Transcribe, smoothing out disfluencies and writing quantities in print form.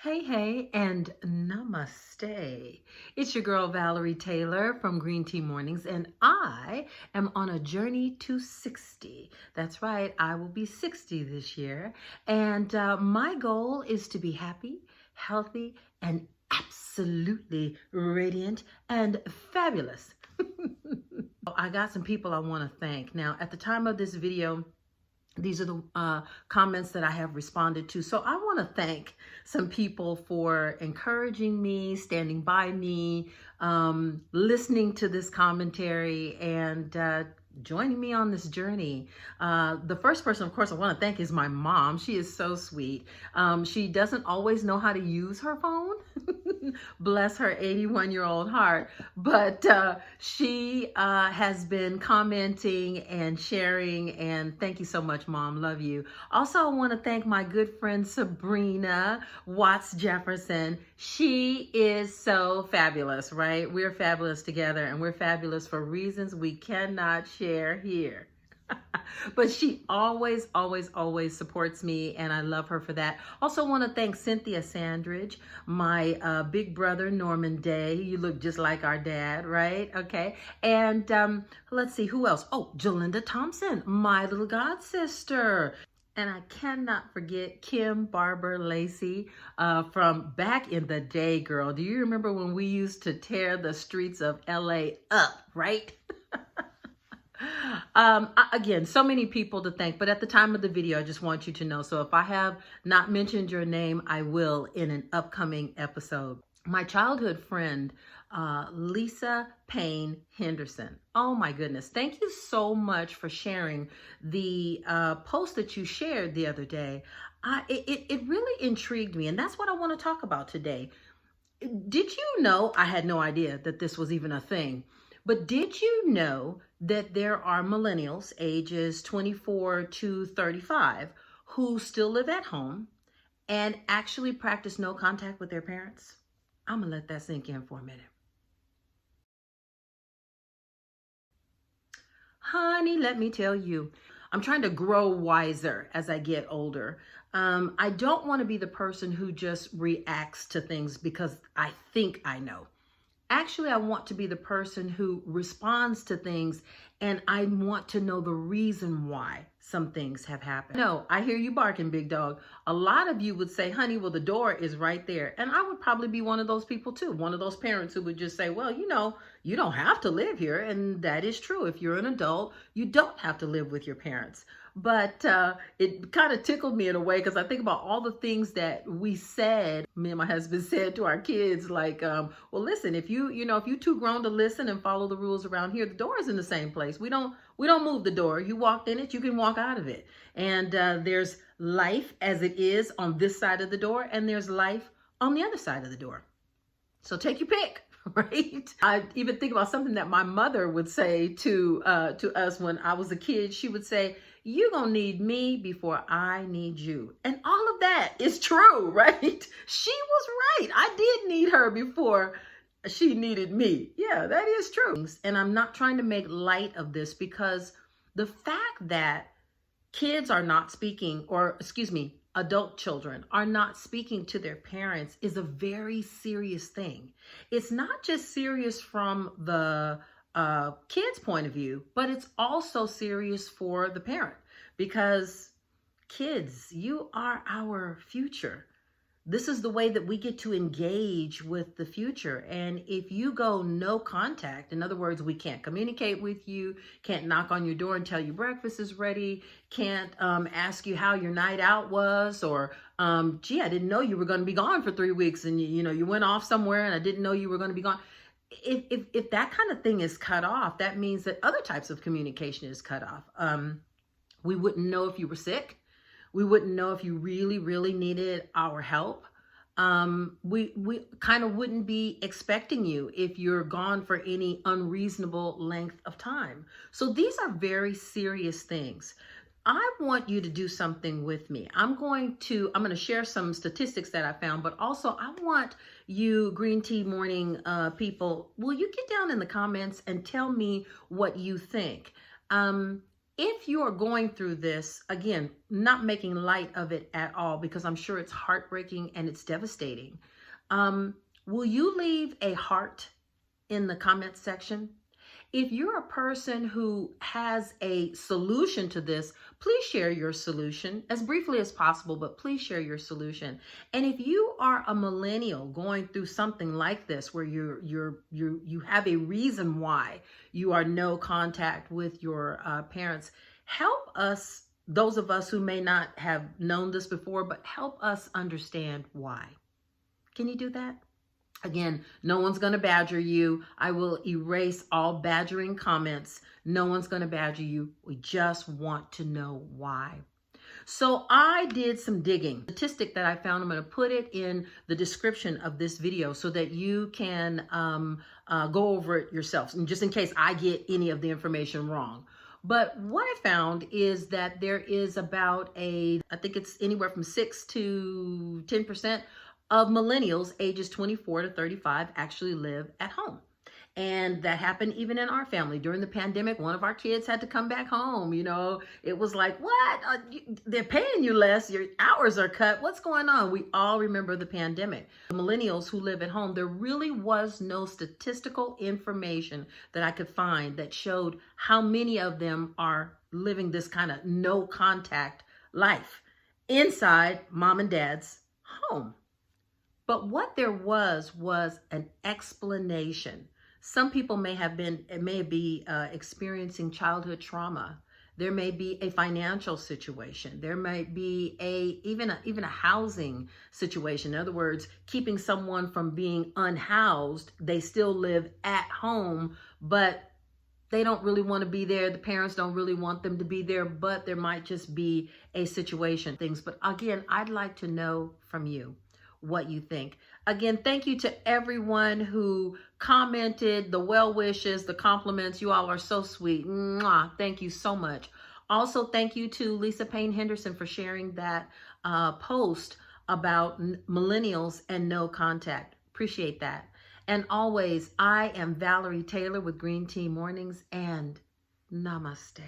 Hey, and namaste. It's your girl, Valorie Taylor from Green Tea Mornings, and I am on a journey to 60. That's right, I will be 60 this year. And my goal is to be happy, healthy, and absolutely radiant and fabulous. I got some people I want to thank. Now, at the time of this video, these are the comments that I have responded to. So I want to thank some people for encouraging me, standing by me, listening to this commentary, and joining me on this journey. The first person, of course, I want to thank is my mom. She is so sweet. She doesn't always know how to use her phone. Bless her 81-year-old heart. But she has been commenting and sharing, and thank you so much, Mom. Love you. Also, I want to thank my good friend Sabrina Watts Jefferson. She is so fabulous, right? We're fabulous together, and we're fabulous for reasons we cannot share here. But she always supports me, and I love her for that. Also want to thank Cynthia Sandridge, my big brother Norman Day. You look just like our dad, right? Okay. And let's see, who else? Oh, Jalinda Thompson, my little god sister. And I cannot forget Kim Barber Lacey from back in the day, girl. Do you remember when we used to tear the streets of LA up, right? Again, so many people to thank, but at the time of the video, I just want you to know. So if I have not mentioned your name, I will in an upcoming episode. My childhood friend, Lisa Payne Henderson. Oh my goodness. Thank you so much for sharing the post that you shared the other day. It really intrigued me, and that's what I want to talk about today. Did you know, I had no idea that this was even a thing, but did you know that there are millennials ages 24 to 35 who still live at home and actually practice no contact with their parents? I'm gonna let that sink in for a minute. Honey, let me tell you, I'm trying to grow wiser as I get older. I don't want to be the person who just reacts to things because I think I know. Actually, I want to be the person who responds to things, and I want to know the reason why some things have happened. No, I hear you barking, big dog. A lot of you would say, honey, well, the door is right there. And I would probably be one of those people too. One of those parents who would just say, well, you know, you don't have to live here. And that is true. If you're an adult, you don't have to live with your parents. But it kind of tickled me in a way because I think about all the things that we said, me and my husband said to our kids, like, well, listen, if you're too grown to listen and follow the rules around here, the door is in the same place. We don't move the door. You walked in it, you can walk out of it. And there's life as it is on this side of the door, and there's life on the other side of the door. So take your pick. Right? I even think about something that my mother would say to us when I was a kid. She would say, you're going to need me before I need you. And all of that is true, right? She was right. I did need her before she needed me. Yeah, that is true. And I'm not trying to make light of this because the fact that kids are not speaking, or excuse me, adult children are not speaking to their parents is a very serious thing. It's not just serious from the kid's point of view, but it's also serious for the parent because kids, you are our future. This is the way that we get to engage with the future. And if you go no contact, in other words, we can't communicate with you, can't knock on your door and tell you breakfast is ready, can't ask you how your night out was, or, gee, I didn't know you were going to be gone for 3 weeks and you went off somewhere and I didn't know you were going to be gone. If that kind of thing is cut off, that means that other types of communication is cut off. We wouldn't know if you were sick. We wouldn't know if you really needed our help. We kind of wouldn't be expecting you if you're gone for any unreasonable length of time. So these are very serious things. I want you to do something with me. I'm going to share some statistics that I found, but also I want you Green Tea Morning people, will you get down in the comments and tell me what you think? If you are going through this, again, not making light of it at all, because I'm sure it's heartbreaking and it's devastating. Will you leave a heart in the comment section? If you're a person who has a solution to this, please share your solution as briefly as possible, but please share your solution. And if you are a millennial going through something like this, where you have a reason why you are no contact with your parents, help us, those of us who may not have known this before, but help us understand why. Can you do that? Again, no one's going to badger you. I will erase all badgering comments. No one's going to badger you. We just want to know why. So I did some digging. The statistic that I found, I'm going to put it in the description of this video so that you can go over it yourself, and just in case I get any of the information wrong. But what I found is that there is about I think it's anywhere from 6 to 10% of millennials ages 24 to 35 actually live at home. And that happened even in our family. During the pandemic, one of our kids had to come back home. You know, it was like, what? They're paying you less. Your hours are cut. What's going on? We all remember the pandemic. The millennials who live at home, there really was no statistical information that I could find that showed how many of them are living this kind of no contact life inside mom and dad's home. But what there was an explanation. Some people may be experiencing childhood trauma. There may be a financial situation. There might be even a housing situation. In other words, keeping someone from being unhoused. They still live at home, but they don't really want to be there. The parents don't really want them to be there, but there might just be a situation, things. But again, I'd like to know from you what you think. Again, thank you to everyone who commented, the well wishes, the compliments. You all are so sweet. Mwah. Thank you so much. Also, thank you to Lisa Payne Henderson for sharing that post about millennials and no contact. Appreciate that. And always, I am Valorie Taylor with Green Tea Mornings, and namaste.